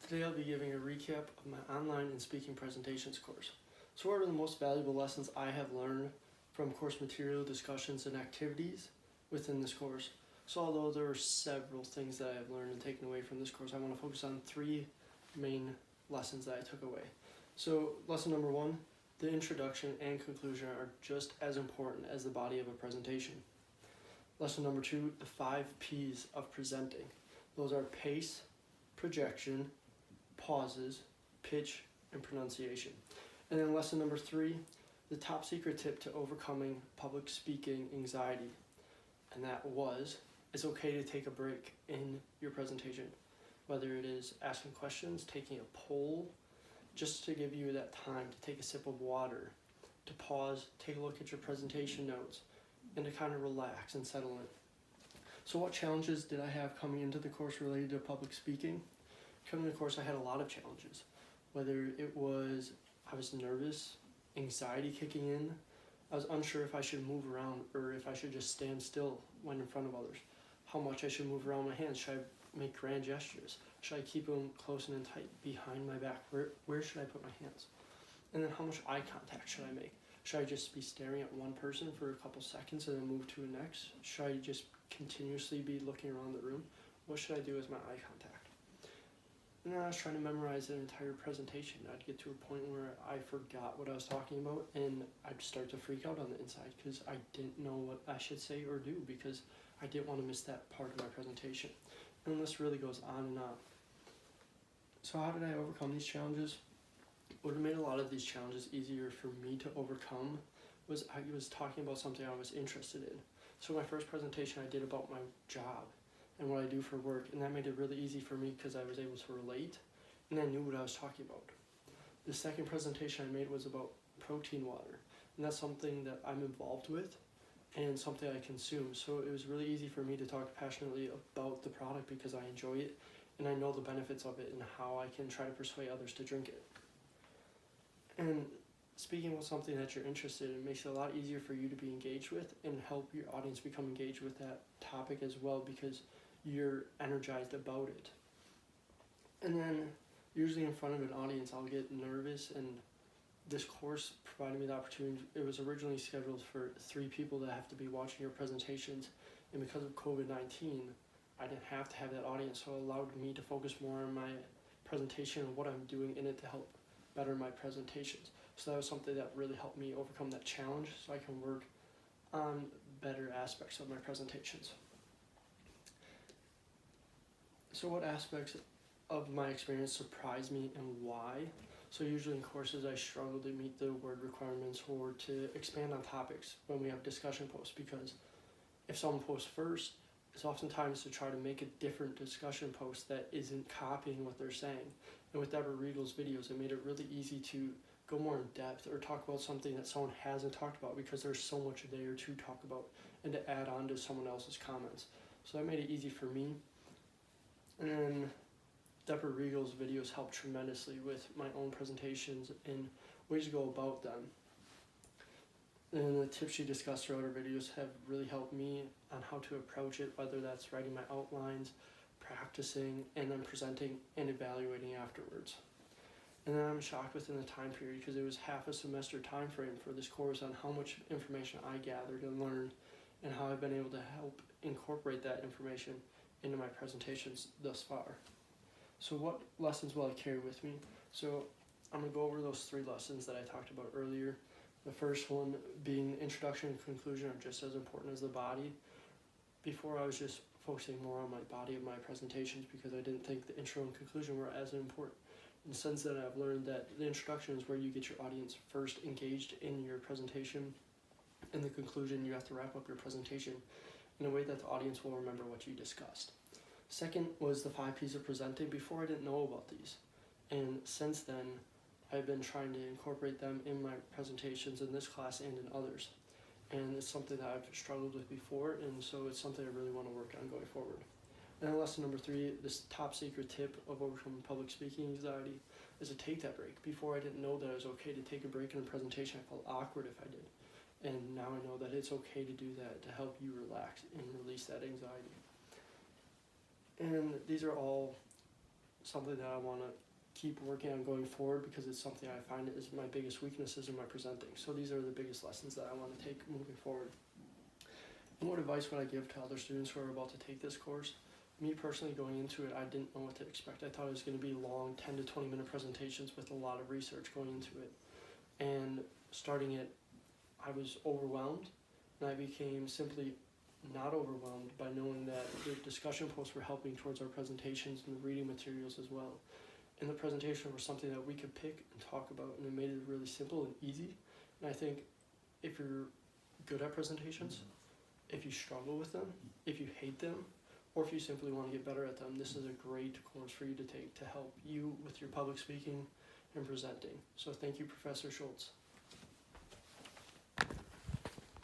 Today I'll be giving a recap of my online and speaking presentations course. So what are the most valuable lessons I have learned from course material, discussions, and activities within this course? So although there are several things that I have learned and taken away from this course, I want to focus on three main lessons that I took away. So lesson number one, the introduction and conclusion are just as important as the body of a presentation. Lesson number two, the 5 P's of presenting. Those are pace, projection, pauses, pitch, and pronunciation. And then lesson number 3, the top secret tip to overcoming public speaking anxiety. And that was, it's okay to take a break in your presentation. Whether it is asking questions, taking a poll, just to give you that time to take a sip of water, to pause, take a look at your presentation notes, and to kind of relax and settle in. So what challenges did I have coming into the course related to public speaking? Coming to the course, I had a lot of challenges. Whether it was, I was nervous, anxiety kicking in, I was unsure if I should move around or if I should just stand still when in front of others. How much I should move around my hands. Should I make grand gestures? Should I keep them close and tight behind my back? Where should I put my hands? And then how much eye contact should I make? Should I just be staring at one person for a couple seconds and then move to the next? Should I just continuously be looking around the room? What should I do with my eye contact? And then I was trying to memorize an entire presentation. I'd get to a point where I forgot what I was talking about and I'd start to freak out on the inside because I didn't know what I should say or do because I didn't want to miss that part of my presentation. And this really goes on and on. So how did I overcome these challenges? What made a lot of these challenges easier for me to overcome was I was talking about something I was interested in. So my first presentation I did about my job and what I do for work, and that made it really easy for me because I was able to relate and I knew what I was talking about. The second presentation I made was about protein water, and that's something that I'm involved with and something I consume. So it was really easy for me to talk passionately about the product because I enjoy it and I know the benefits of it and how I can try to persuade others to drink it. And speaking about something that you're interested in makes it a lot easier for you to be engaged with and help your audience become engaged with that topic as well because you're energized about it. And then usually in front of an audience I'll get nervous, and this course provided me the opportunity. It was originally scheduled for 3 people that have to be watching your presentations, and because of COVID-19 I didn't have to have that audience, so it allowed me to focus more on my presentation and what I'm doing in it to help better my presentations. So that was something that really helped me overcome that challenge so I can work on better aspects of my presentations. So what aspects of my experience surprised me and why? So usually in courses I struggle to meet the word requirements or to expand on topics when we have discussion posts, because if someone posts first, it's oftentimes to try to make a different discussion post that isn't copying what they're saying. And with Deborah Regal's videos, it made it really easy to go more in depth or talk about something that someone hasn't talked about because there's so much there to talk about and to add on to someone else's comments. So that made it easy for me. And then Deborah Regal's videos helped tremendously with my own presentations and ways to go about them. And the tips she discussed throughout her videos have really helped me on how to approach it, whether that's writing my outlines, practicing, and then presenting and evaluating afterwards. And then I'm shocked within the time period because it was half a semester time frame for this course on how much information I gathered and learned and how I've been able to help incorporate that information into my presentations thus far. So what lessons will I carry with me? So I'm going to go over those 3 lessons that I talked about earlier. The first one being the introduction and conclusion are just as important as the body. Before I was just focusing more on my body of my presentations because I didn't think the intro and conclusion were as important. And since then I've learned that the introduction is where you get your audience first engaged in your presentation. In the conclusion, you have to wrap up your presentation in a way that the audience will remember what you discussed. Second was the 5 P's of presenting. Before I didn't know about these, and since then I've been trying to incorporate them in my presentations in this class and in others. And it's something that I've struggled with before, and so it's something I really want to work on going forward. And then lesson number 3, this top secret tip of overcoming public speaking anxiety is to take that break. Before I didn't know that it was okay to take a break in a presentation. I felt awkward if I did. And now I know that it's okay to do that to help you relax and release that anxiety. And these are all something that I want to keep working on going forward because it's something I find is my biggest weaknesses in my presenting. So these are the biggest lessons that I want to take moving forward. And what advice would I give to other students who are about to take this course? Me personally, going into it, I didn't know what to expect. I thought it was going to be long 10 to 20 minute presentations with a lot of research going into it. And starting it, I was overwhelmed, and I became simply not overwhelmed by knowing that the discussion posts were helping towards our presentations and the reading materials as well. And the presentation was something that we could pick and talk about, and it made it really simple and easy. And I think if you're good at presentations, if you struggle with them, if you hate them, or if you simply want to get better at them, this is a great course for you to take to help you with your public speaking and presenting. So thank you, Professor Schultz.